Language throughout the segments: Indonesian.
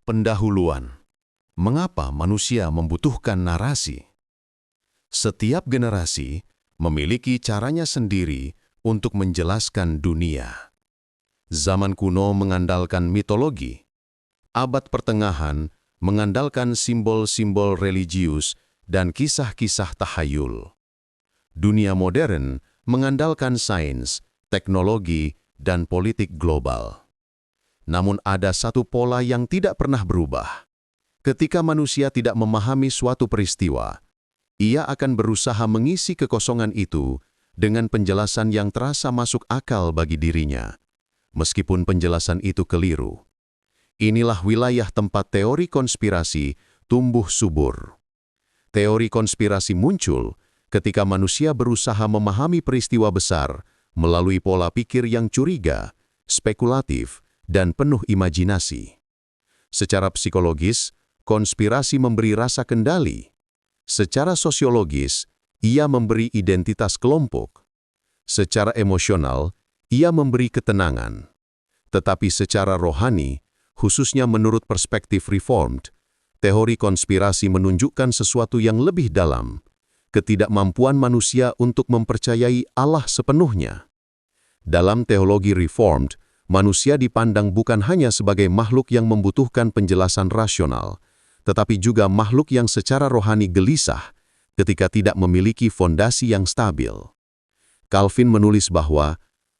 Pendahuluan. Mengapa manusia membutuhkan narasi? Setiap generasi memiliki caranya sendiri untuk menjelaskan dunia. Zaman kuno mengandalkan mitologi. Abad pertengahan mengandalkan simbol-simbol religius dan kisah-kisah tahayul. Dunia modern mengandalkan sains, teknologi, dan politik global. Namun ada satu pola yang tidak pernah berubah. Ketika manusia tidak memahami suatu peristiwa, ia akan berusaha mengisi kekosongan itu dengan penjelasan yang terasa masuk akal bagi dirinya, meskipun penjelasan itu keliru. Inilah wilayah tempat teori konspirasi tumbuh subur. Teori konspirasi muncul ketika manusia berusaha memahami peristiwa besar melalui pola pikir yang curiga, spekulatif, dan penuh imajinasi. Secara psikologis, konspirasi memberi rasa kendali. Secara sosiologis, ia memberi identitas kelompok. Secara emosional, ia memberi ketenangan. Tetapi secara rohani, khususnya menurut perspektif Reformed, teori konspirasi menunjukkan sesuatu yang lebih dalam, ketidakmampuan manusia untuk mempercayai Allah sepenuhnya. Dalam teologi Reformed, manusia dipandang bukan hanya sebagai makhluk yang membutuhkan penjelasan rasional, tetapi juga makhluk yang secara rohani gelisah ketika tidak memiliki fondasi yang stabil. Calvin menulis bahwa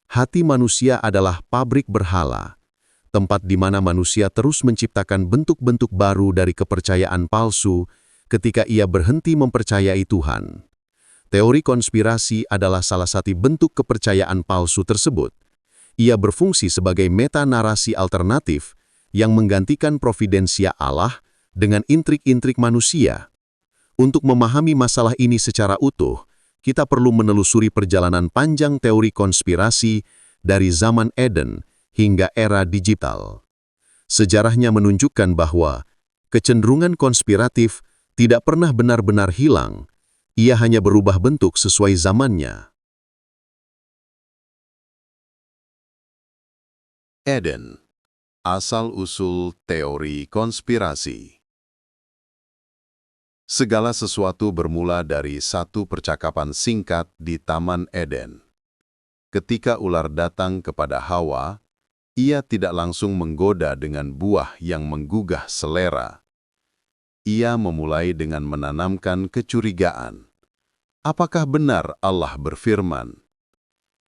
hati manusia adalah pabrik berhala, tempat di mana manusia terus menciptakan bentuk-bentuk baru dari kepercayaan palsu ketika ia berhenti mempercayai Tuhan. Teori konspirasi adalah salah satu bentuk kepercayaan palsu tersebut. Ia berfungsi sebagai meta-narasi alternatif yang menggantikan providensia Allah dengan intrik-intrik manusia. Untuk memahami masalah ini secara utuh, kita perlu menelusuri perjalanan panjang teori konspirasi dari zaman Eden hingga era digital. Sejarahnya menunjukkan bahwa kecenderungan konspiratif tidak pernah benar-benar hilang, ia hanya berubah bentuk sesuai zamannya. Eden, asal-usul teori konspirasi. Segala sesuatu bermula dari satu percakapan singkat di Taman Eden. Ketika ular datang kepada Hawa, ia tidak langsung menggoda dengan buah yang menggugah selera. Ia memulai dengan menanamkan kecurigaan. Apakah benar Allah berfirman?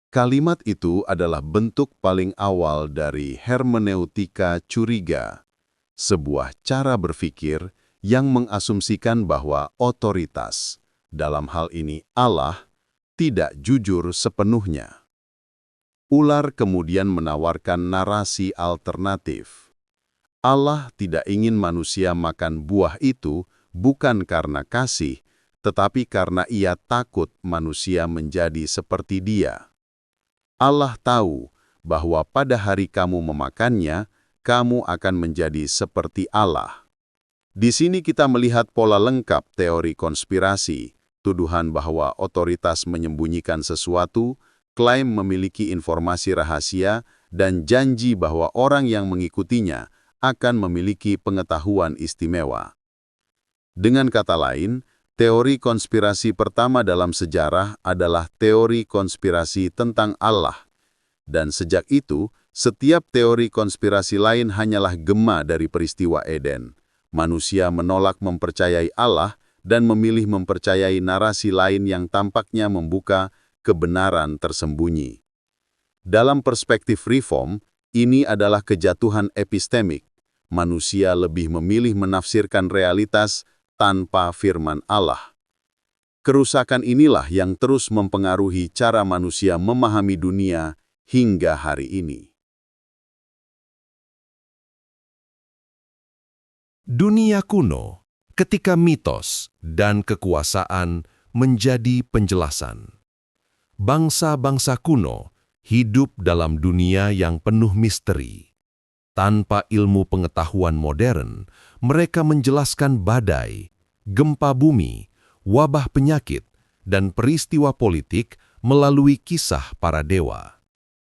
Kalimat itu adalah bentuk paling awal dari hermeneutika curiga, sebuah cara berpikir yang mengasumsikan bahwa otoritas, dalam hal ini Allah, tidak jujur sepenuhnya. Ular kemudian menawarkan narasi alternatif. Allah tidak ingin manusia makan buah itu bukan karena kasih, tetapi karena ia takut manusia menjadi seperti Dia. Allah tahu bahwa pada hari kamu memakannya, kamu akan menjadi seperti Allah. Di sini kita melihat pola lengkap teori konspirasi, tuduhan bahwa otoritas menyembunyikan sesuatu, klaim memiliki informasi rahasia, dan janji bahwa orang yang mengikutinya akan memiliki pengetahuan istimewa. Dengan kata lain, teori konspirasi pertama dalam sejarah adalah teori konspirasi tentang Allah. Dan sejak itu, setiap teori konspirasi lain hanyalah gema dari peristiwa Eden. Manusia menolak mempercayai Allah dan memilih mempercayai narasi lain yang tampaknya membuka kebenaran tersembunyi. Dalam perspektif Reform, ini adalah kejatuhan epistemik. Manusia lebih memilih menafsirkan realitas tanpa firman Allah. Kerusakan inilah yang terus mempengaruhi cara manusia memahami dunia hingga hari ini. Dunia kuno, ketika mitos dan kekuasaan menjadi penjelasan. Bangsa-bangsa kuno hidup dalam dunia yang penuh misteri. Tanpa ilmu pengetahuan modern, mereka menjelaskan badai, gempa bumi, wabah penyakit, dan peristiwa politik melalui kisah para dewa.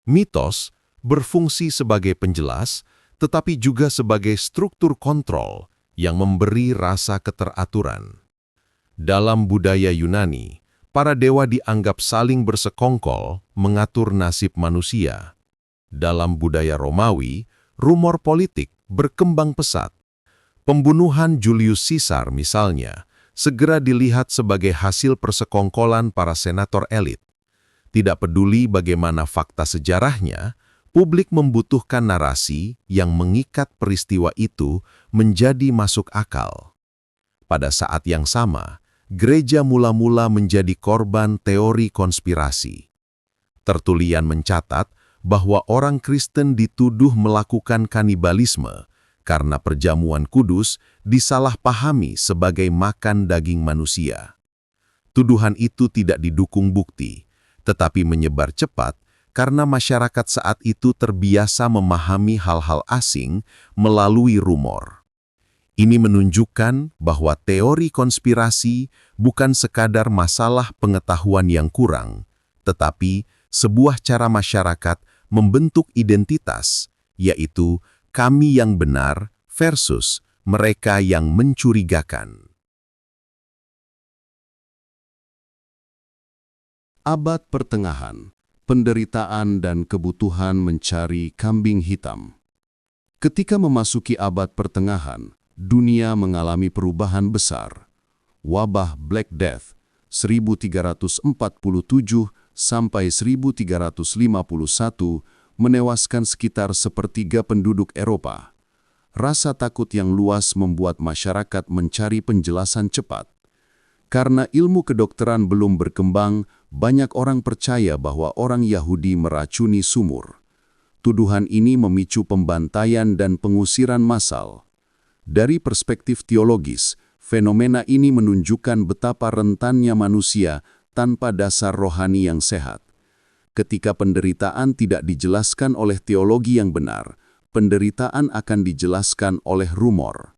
Mitos berfungsi sebagai penjelas, tetapi juga sebagai struktur kontrol yang memberi rasa keteraturan. Dalam budaya Yunani, para dewa dianggap saling bersekongkol mengatur nasib manusia. Dalam budaya Romawi, rumor politik berkembang pesat. Pembunuhan Julius Caesar misalnya, segera dilihat sebagai hasil persekongkolan para senator elit. Tidak peduli bagaimana fakta sejarahnya, publik membutuhkan narasi yang mengikat peristiwa itu menjadi masuk akal. Pada saat yang sama, gereja mula-mula menjadi korban teori konspirasi. Tertullian mencatat bahwa orang Kristen dituduh melakukan kanibalisme karena perjamuan kudus disalahpahami sebagai makan daging manusia. Tuduhan itu tidak didukung bukti, tetapi menyebar cepat karena masyarakat saat itu terbiasa memahami hal-hal asing melalui rumor. Ini menunjukkan bahwa teori konspirasi bukan sekadar masalah pengetahuan yang kurang, tetapi sebuah cara masyarakat membentuk identitas, yaitu kami yang benar versus mereka yang mencurigakan. Abad pertengahan, penderitaan dan kebutuhan mencari kambing hitam. Ketika memasuki abad pertengahan, dunia mengalami perubahan besar. Wabah Black Death 1347 sampai 1351 menewaskan sekitar sepertiga penduduk Eropa. Rasa takut yang luas membuat masyarakat mencari penjelasan cepat. Karena ilmu kedokteran belum berkembang, banyak orang percaya bahwa orang Yahudi meracuni sumur. Tuduhan ini memicu pembantaian dan pengusiran massal. Dari perspektif teologis, fenomena ini menunjukkan betapa rentannya manusia tanpa dasar rohani yang sehat. Ketika penderitaan tidak dijelaskan oleh teologi yang benar, penderitaan akan dijelaskan oleh rumor.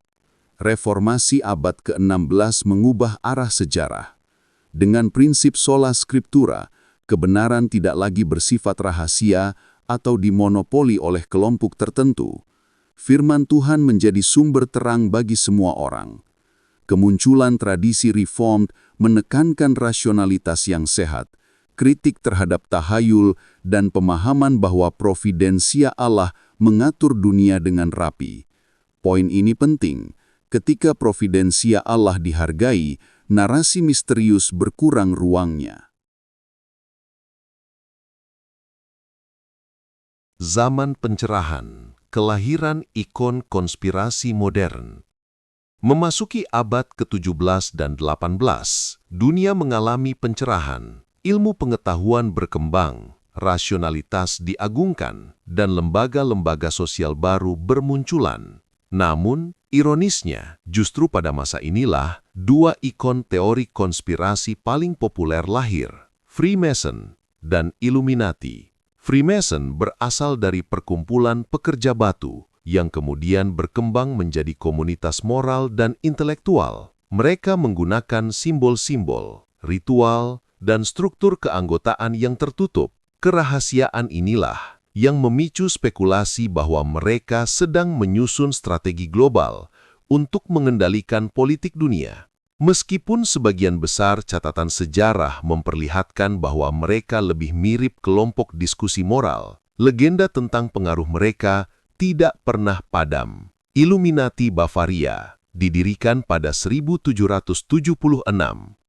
Reformasi abad ke-16 mengubah arah sejarah. Dengan prinsip sola scriptura, kebenaran tidak lagi bersifat rahasia atau dimonopoli oleh kelompok tertentu. Firman Tuhan menjadi sumber terang bagi semua orang. Kemunculan tradisi Reformed menekankan rasionalitas yang sehat, kritik terhadap tahayul, dan pemahaman bahwa providensia Allah mengatur dunia dengan rapi. Poin ini penting. Ketika providensia Allah dihargai, narasi misterius berkurang ruangnya. Zaman pencerahan, kelahiran ikon konspirasi modern. Memasuki abad ke-17 dan 18, dunia mengalami pencerahan, ilmu pengetahuan berkembang, rasionalitas diagungkan, dan lembaga-lembaga sosial baru bermunculan. Namun, ironisnya, justru pada masa inilah dua ikon teori konspirasi paling populer lahir, Freemason dan Illuminati. Freemason berasal dari perkumpulan pekerja batu yang kemudian berkembang menjadi komunitas moral dan intelektual. Mereka menggunakan simbol-simbol, ritual, dan struktur keanggotaan yang tertutup. Kerahasiaan inilah yang memicu spekulasi bahwa mereka sedang menyusun strategi global untuk mengendalikan politik dunia. Meskipun sebagian besar catatan sejarah memperlihatkan bahwa mereka lebih mirip kelompok diskusi moral, legenda tentang pengaruh mereka tidak pernah padam. Illuminati Bavaria didirikan pada 1776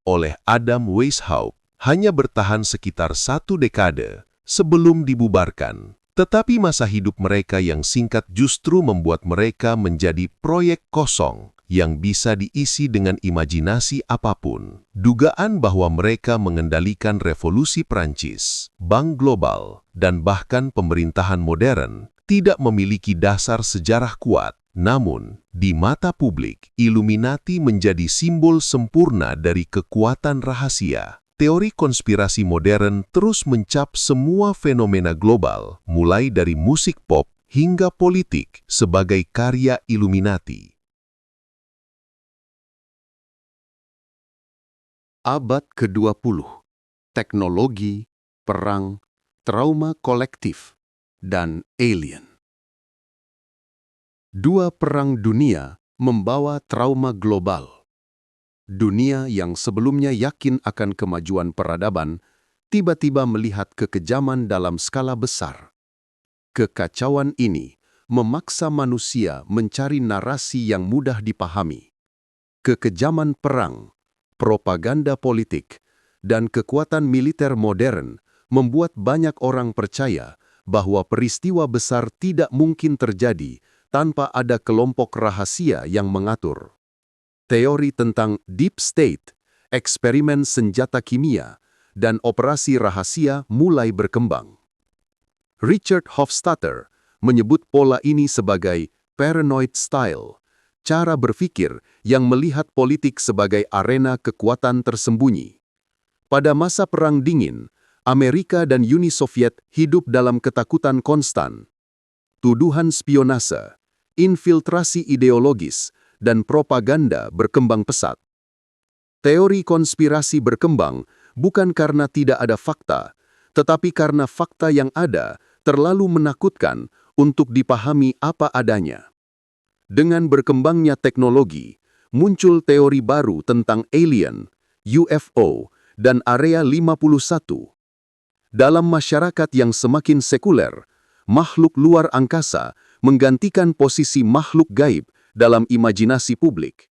oleh Adam Weishaupt, hanya bertahan sekitar 1 dekade sebelum dibubarkan. Tetapi masa hidup mereka yang singkat justru membuat mereka menjadi proyek kosong yang bisa diisi dengan imajinasi apapun. Dugaan bahwa mereka mengendalikan revolusi Prancis, bank global, dan bahkan pemerintahan modern tidak memiliki dasar sejarah kuat. Namun, di mata publik, Illuminati menjadi simbol sempurna dari kekuatan rahasia. Teori konspirasi modern terus mencap semua fenomena global, mulai dari musik pop hingga politik, sebagai karya Illuminati. Abad ke-20, teknologi, perang, trauma kolektif, dan alien. Dua perang dunia membawa trauma global. Dunia yang sebelumnya yakin akan kemajuan peradaban, tiba-tiba melihat kekejaman dalam skala besar. Kekacauan ini memaksa manusia mencari narasi yang mudah dipahami. Kekejaman perang, propaganda politik, dan kekuatan militer modern membuat banyak orang percaya bahwa peristiwa besar tidak mungkin terjadi tanpa ada kelompok rahasia yang mengatur. Teori tentang deep state, eksperimen senjata kimia, dan operasi rahasia mulai berkembang. Richard Hofstadter menyebut pola ini sebagai paranoid style, cara berpikir yang melihat politik sebagai arena kekuatan tersembunyi. Pada masa Perang Dingin, Amerika dan Uni Soviet hidup dalam ketakutan konstan. Tuduhan spionase, infiltrasi ideologis, dan propaganda berkembang pesat. Teori konspirasi berkembang bukan karena tidak ada fakta, tetapi karena fakta yang ada terlalu menakutkan untuk dipahami apa adanya. Dengan berkembangnya teknologi, muncul teori baru tentang alien, UFO, dan Area 51. Dalam masyarakat yang semakin sekuler, makhluk luar angkasa menggantikan posisi makhluk gaib dalam imajinasi publik.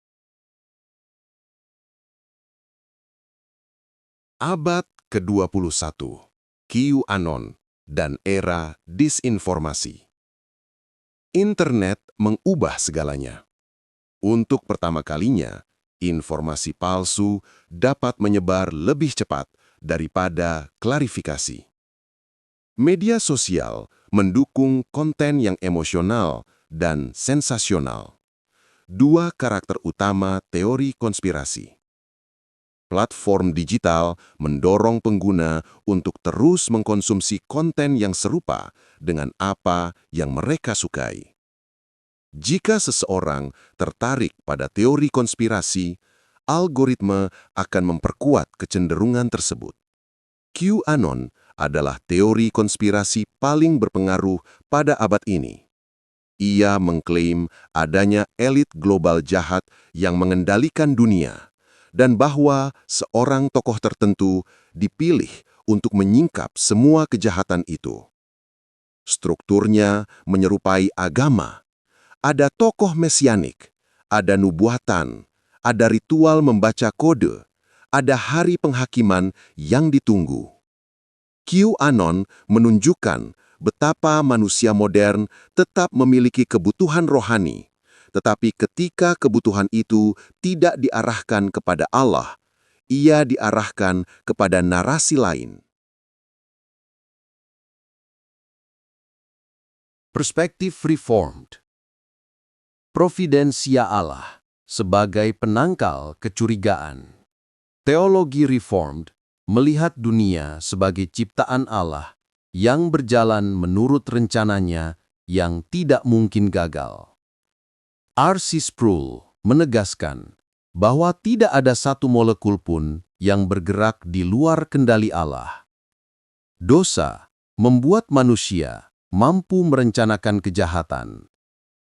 Abad ke-21, QAnon, dan era disinformasi. Internet mengubah segalanya. Untuk pertama kalinya, informasi palsu dapat menyebar lebih cepat daripada klarifikasi. Media sosial mendukung konten yang emosional dan sensasional. Dua karakter utama teori konspirasi. Platform digital mendorong pengguna untuk terus mengkonsumsi konten yang serupa dengan apa yang mereka sukai. Jika seseorang tertarik pada teori konspirasi, algoritma akan memperkuat kecenderungan tersebut. QAnon adalah teori konspirasi paling berpengaruh pada abad ini. Ia mengklaim adanya elit global jahat yang mengendalikan dunia, dan bahwa seorang tokoh tertentu dipilih untuk menyingkap semua kejahatan itu. Strukturnya menyerupai agama. Ada tokoh mesianik, ada nubuatan, ada ritual membaca kode, ada hari penghakiman yang ditunggu. QAnon menunjukkan betapa manusia modern tetap memiliki kebutuhan rohani, tetapi ketika kebutuhan itu tidak diarahkan kepada Allah, ia diarahkan kepada narasi lain. Perspektif Reformed. Providensia Allah sebagai penangkal kecurigaan. Teologi Reformed melihat dunia sebagai ciptaan Allah yang berjalan menurut rencananya yang tidak mungkin gagal. R.C. Sproul menegaskan bahwa tidak ada satu molekul pun yang bergerak di luar kendali Allah. Dosa membuat manusia mampu merencanakan kejahatan.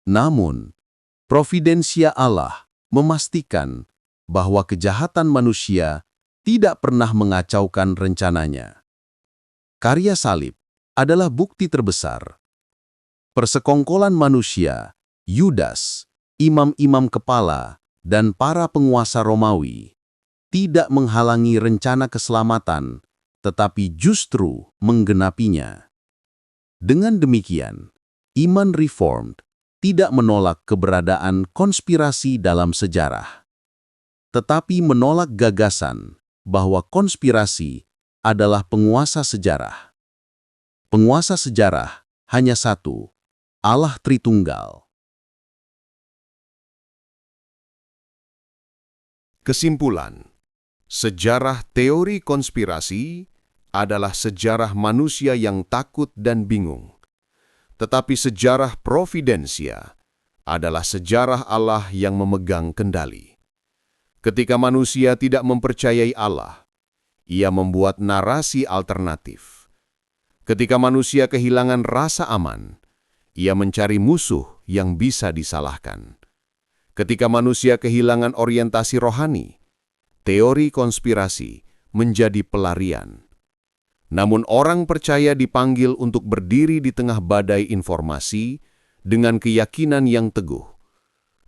Namun, providensia Allah memastikan bahwa kejahatan manusia tidak pernah mengacaukan rencananya. Karya salib adalah bukti terbesar. Persekongkolan manusia, Yudas, imam-imam kepala, dan para penguasa Romawi tidak menghalangi rencana keselamatan, tetapi justru menggenapinya. Dengan demikian, iman Reformed tidak menolak keberadaan konspirasi dalam sejarah, tetapi menolak gagasan bahwa konspirasi adalah penguasa sejarah. Penguasa sejarah hanya satu, Allah Tritunggal. Kesimpulan, sejarah teori konspirasi adalah sejarah manusia yang takut dan bingung. Tetapi sejarah providensia adalah sejarah Allah yang memegang kendali. Ketika manusia tidak mempercayai Allah, ia membuat narasi alternatif. Ketika manusia kehilangan rasa aman, ia mencari musuh yang bisa disalahkan. Ketika manusia kehilangan orientasi rohani, teori konspirasi menjadi pelarian. Namun orang percaya dipanggil untuk berdiri di tengah badai informasi dengan keyakinan yang teguh.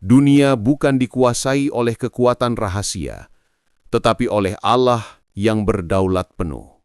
Dunia bukan dikuasai oleh kekuatan rahasia, tetapi oleh Allah yang berdaulat penuh.